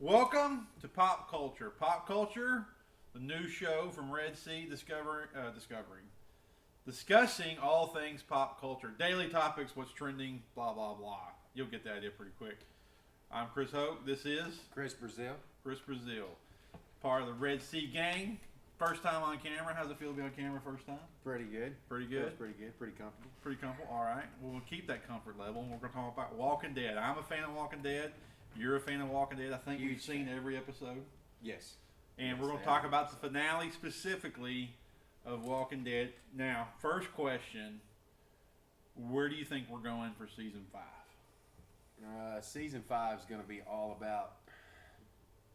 Welcome to Pop Culture. Pop Culture, the new show from Red Sea discussing all things pop culture. Daily topics, what's trending, blah, blah, blah. You'll get the idea pretty quick. I'm Chris Hoke. This is Chris Brazil. Part of the Red Sea gang. First time on camera. How's it feel to be on camera first time? Pretty good. Pretty good? Feels pretty good. Pretty comfortable. Pretty comfortable. All right. Well, we'll keep that comfort level. We're going to talk about Walking Dead. I'm a fan of Walking Dead. You're a fan of Walking Dead. I think you've seen every episode. Yes. And we're going to talk about the finale specifically of Walking Dead. Now, first question, where do you think we're going for Season 5? Season 5 is going to be all about,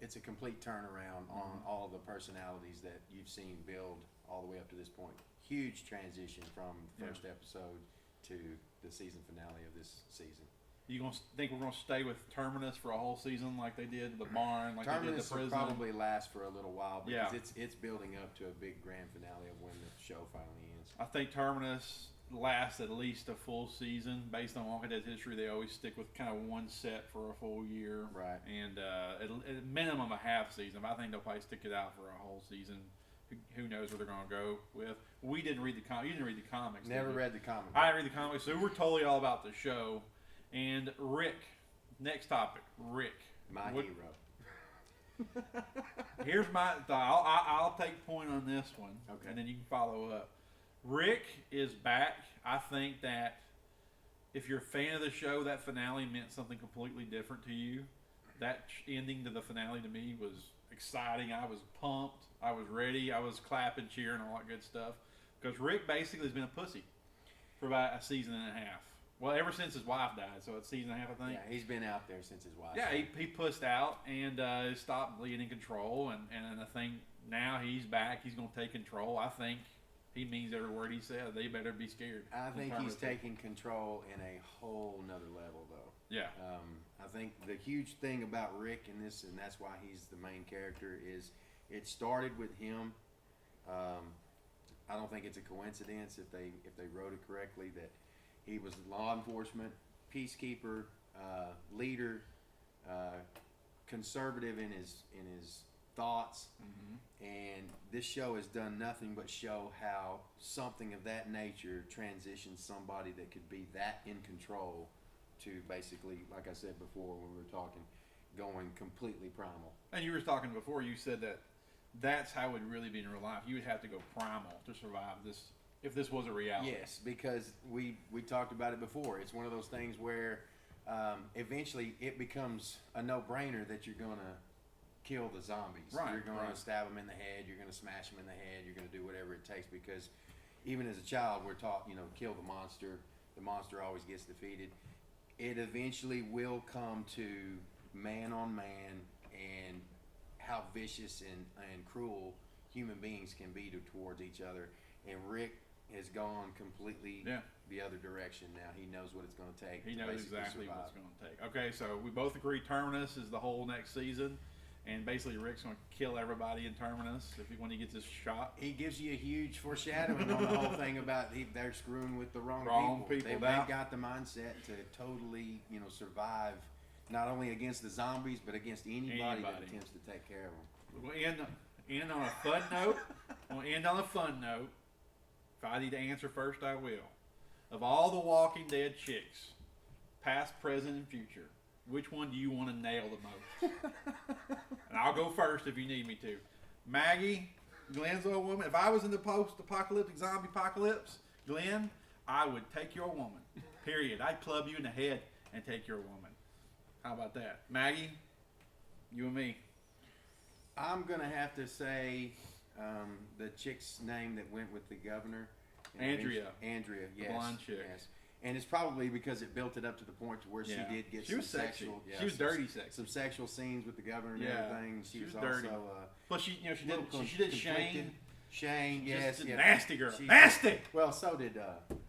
it's a complete turnaround on all the personalities that you've seen build all the way up to this point. Huge transition from the first episode to the season finale of this season. You gonna think we're gonna stay with Terminus for a whole season like they did the barn, like Terminus they did the prison? will probably last for a little while because Yeah. it's building up to a big grand finale of when the show finally ends. I think Terminus lasts at least a full season. Based on Walking Dead's history, they always stick with kind of one set for a full year, Right. And at minimum a half season. But I think they'll probably stick it out for a whole season. Who knows where they're gonna go with? We didn't read the You didn't read the comics. Never read the comic. I didn't read the comics, so we're totally all about the show. And Rick, next topic, Rick. My hero. Here's my thought. I'll take point on this one, Okay. and then you can follow up. Rick is back. I think that if you're a fan of the show, that finale meant something completely different to you. That ending to the finale to me was exciting. I was pumped. I was ready. I was clapping, cheering, all that good stuff. Because Rick basically has been a pussy for about a season and a half. Well, ever since his wife died, so it's a season and a half, I think. Yeah, he's been out there since his wife. Yeah, he pussed out and stopped being in control, and I think now he's back. He's going to take control. I think he means every word he says. They better be scared. I think he's taking control in a whole nother level, though. Yeah. I think the huge thing about Rick in this, and that's why he's the main character, is it started with him. I don't think it's a coincidence if they wrote it correctly that he was law enforcement, peacekeeper, leader, conservative in his thoughts, and this show has done nothing but show how something of that nature transitions somebody that could be that in control to basically, like I said before when we were talking, going completely primal. And you were talking before, you said that that's how it would really be in real life. You would have to go primal to survive this, if this was a reality. Yes, because we talked about it before. It's one of those things where eventually it becomes a no-brainer that you're going to kill the zombies. Right, You're going to stab them in the head. You're going to smash them in the head. You're going to do whatever it takes because even as a child, we're taught, kill the monster. The monster always gets defeated. It eventually will come to man on man and how vicious and cruel human beings can be towards each other. And Rick has gone completely the other direction now. He knows what it's going to take. He to knows basically exactly survive. what it's going to take. Okay, so we both agree Terminus is the whole next season. And basically Rick's going to kill everybody in Terminus when he gets his shot. He gives you a huge foreshadowing on the whole thing about they're screwing with the wrong people. They've got the mindset to totally, survive not only against the zombies but against anybody that attempts to take care of them. We'll end on a fun note. If I need to answer first, I will. Of all the Walking Dead chicks, past, present, and future, which one do you want to nail the most? And I'll go first if you need me to. Maggie, Glenn's old woman. If I was in the post-apocalyptic zombie apocalypse, Glenn, I would take your woman. Period. I'd club you in the head and take your woman. How about that? Maggie, you and me. I'm going to have to say the chick's name that went with the governor. Andrea. Andrea, yes. The blonde chick. Yes. And it's probably because it built it up to the point to where she did get some sexual. Yeah, she was dirty sexy. Some sexual scenes with the governor and everything. She was dirty. Also, plus she did Shane. Shane, yes, just a nasty girl. She's Nasty. Well, so did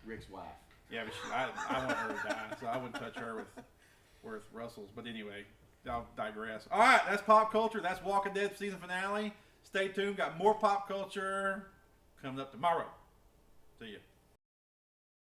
Rick's wife. Yeah, but I want her to die, so I wouldn't touch her with Russell's. But anyway, I'll digress. All right, that's pop culture. That's Walking Dead season finale. Stay tuned. Got more pop culture coming up tomorrow. See ya.